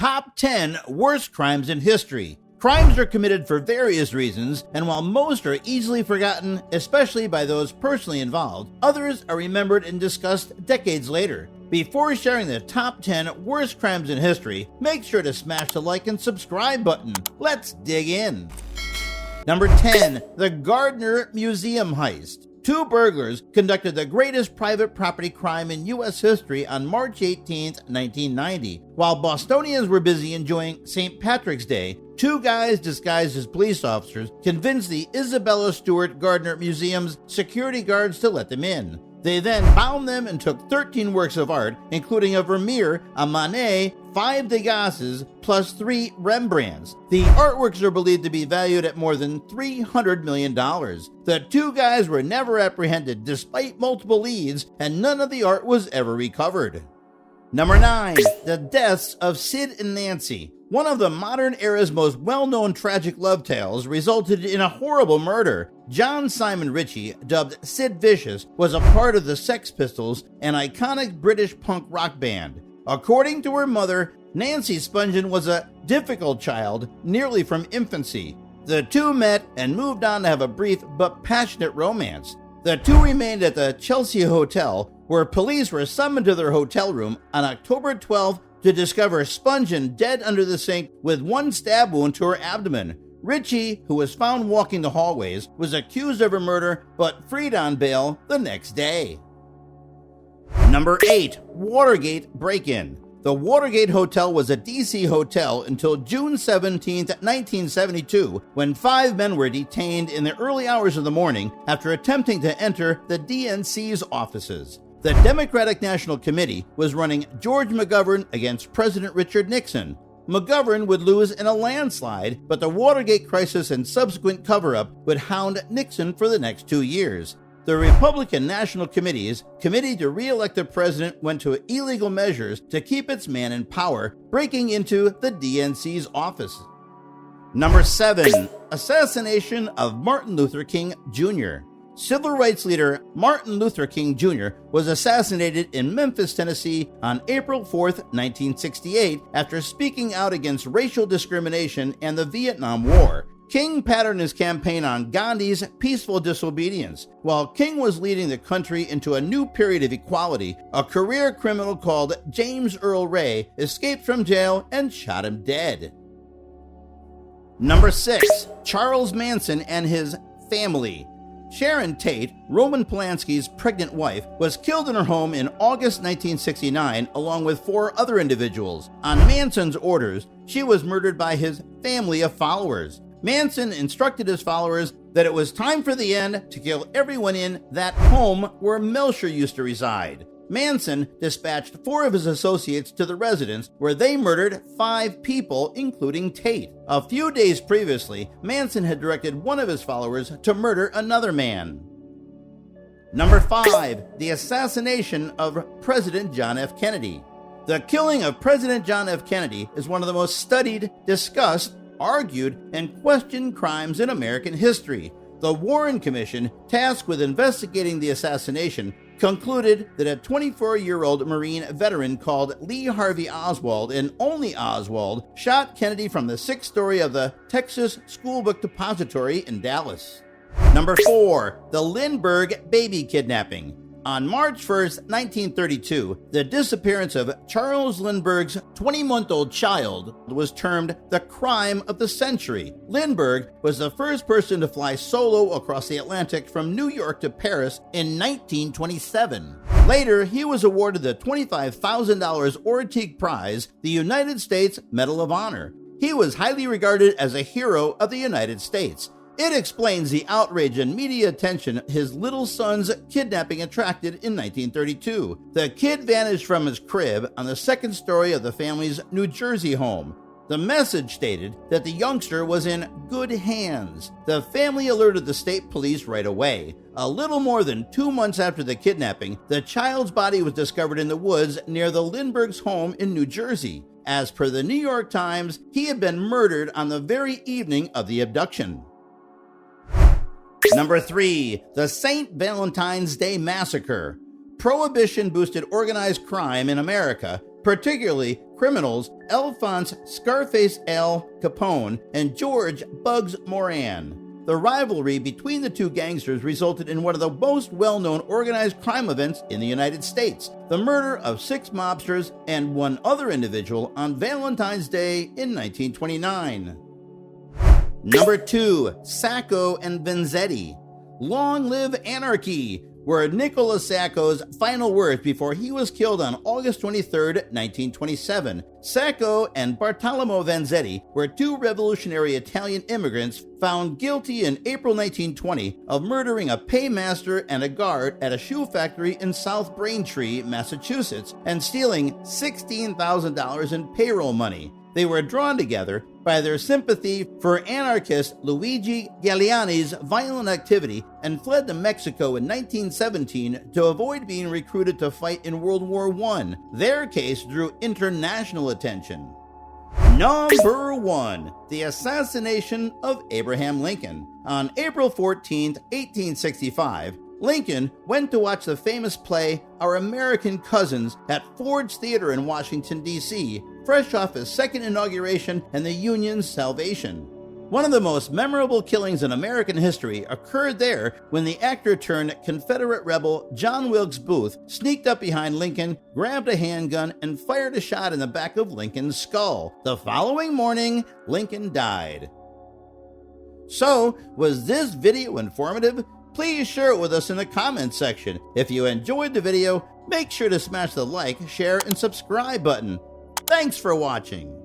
Top 10 Worst Crimes in History. Crimes are committed for various reasons, and while most are easily forgotten, especially by those personally involved, others are remembered and discussed decades later. Before sharing the top 10 worst crimes in history, make sure to smash the like and subscribe button. Let's dig in. Number 10. The Gardner Museum Heist. Two burglars conducted the greatest private property crime in U.S. history on March 18, 1990. While Bostonians were busy enjoying St. Patrick's Day, two guys disguised as police officers convinced the Isabella Stewart Gardner Museum's security guards to let them in. They then bound them and took 13 works of art, including a Vermeer, a Manet, 5 Degases, plus 3 Rembrandts. The artworks are believed to be valued at more than $300 million. The two guys were never apprehended despite multiple leads, and none of the art was ever recovered. Number 9. The Deaths of Sid and Nancy. One of the modern era's most well-known tragic love tales resulted in a horrible murder. Simon Ritchie, dubbed Sid Vicious, was a part of the Sex Pistols, an iconic British punk rock band. According to her mother, Nancy Spungen was a difficult child, nearly from infancy. The two met and moved on to have a brief but passionate romance. The two remained at the Chelsea Hotel, where police were summoned to their hotel room on October 12th to discover Spungen dead under the sink with one stab wound to her abdomen. Ritchie, who was found walking the hallways, was accused of her murder but freed on bail the next day. Number 8. Watergate Break-In. The Watergate Hotel was a D.C. hotel until June 17, 1972, when 5 men were detained in the early hours of the morning after attempting to enter the DNC's offices. The Democratic National Committee was running George McGovern against President Richard Nixon. McGovern would lose in a landslide, but the Watergate crisis and subsequent cover-up would hound Nixon for the next 2 years. The Republican National Committee's committee to re-elect the president went to illegal measures to keep its man in power, breaking into the DNC's office. Number 7. Assassination of Martin Luther King Jr. Civil rights leader Martin Luther King Jr. was assassinated in Memphis, Tennessee on April 4, 1968, after speaking out against racial discrimination and the Vietnam War. King patterned his campaign on Gandhi's peaceful disobedience. While King was leading the country into a new period of equality, a career criminal called James Earl Ray escaped from jail and shot him dead. Number 6. Charles Manson and his family. Sharon Tate, Roman Polanski's pregnant wife, was killed in her home in August 1969 along with 4 other individuals. On Manson's orders, she was murdered by his family of followers. Manson instructed his followers that it was time for the end to kill everyone in that home where Melcher used to reside. Manson dispatched 4 of his associates to the residence where they murdered 5 people, including Tate. A few days previously, Manson had directed one of his followers to murder another man. Number 5. The assassination of President John F. Kennedy. The killing of President John F. Kennedy is one of the most studied, discussed, argued, and questioned crimes in American history. The Warren Commission, tasked with investigating the assassination, concluded that a 24-year-old Marine veteran called Lee Harvey Oswald, and only Oswald, shot Kennedy from the 6th story of the Texas School Book Depository in Dallas. Number 4. The Lindbergh baby kidnapping. On March 1, 1932, the disappearance of Charles Lindbergh's 20-month-old child was termed the crime of the century. Lindbergh was the first person to fly solo across the Atlantic from New York to Paris in 1927. Later, he was awarded the $25,000 Orteig Prize, the United States Medal of Honor. He was highly regarded as a hero of the United States. It explains the outrage and media attention his little son's kidnapping attracted in 1932. The kid vanished from his crib on the 2nd story of the family's New Jersey home. The message stated that the youngster was in good hands. The family alerted the state police right away. A little more than 2 months after the kidnapping, the child's body was discovered in the woods near the Lindbergh's home in New Jersey. As per the New York Times, he had been murdered on the very evening of the abduction. Number 3. The St. Valentine's Day Massacre. Prohibition boosted organized crime in America, particularly criminals Alphonse Scarface Al Capone and George Bugs Moran. The rivalry between the two gangsters resulted in one of the most well-known organized crime events in the United States, the murder of 6 mobsters and 1 other individual on Valentine's Day in 1929. Number 2. Sacco and Vanzetti. Long live anarchy, were Nicola Sacco's final words before he was killed on August 23, 1927. Sacco and Bartolomeo Vanzetti were 2 revolutionary Italian immigrants found guilty in April 1920 of murdering a paymaster and a guard at a shoe factory in South Braintree, Massachusetts, and stealing $16,000 in payroll money. They were drawn together by their sympathy for anarchist Luigi Galliani's violent activity and fled to Mexico in 1917 to avoid being recruited to fight in World War I. Their case drew international attention. Number 1. The assassination of Abraham Lincoln. On April 14, 1865, Lincoln went to watch the famous play Our American Cousins at Ford's Theater in Washington, D.C., fresh off his second inauguration and the Union's salvation. One of the most memorable killings in American history occurred there when the actor turned Confederate rebel John Wilkes Booth sneaked up behind Lincoln, grabbed a handgun, and fired a shot in the back of Lincoln's skull. The following morning, Lincoln died. So, was this video informative? Please share it with us in the comments section. If you enjoyed the video, make sure to smash the like, share, and subscribe button. Thanks for watching.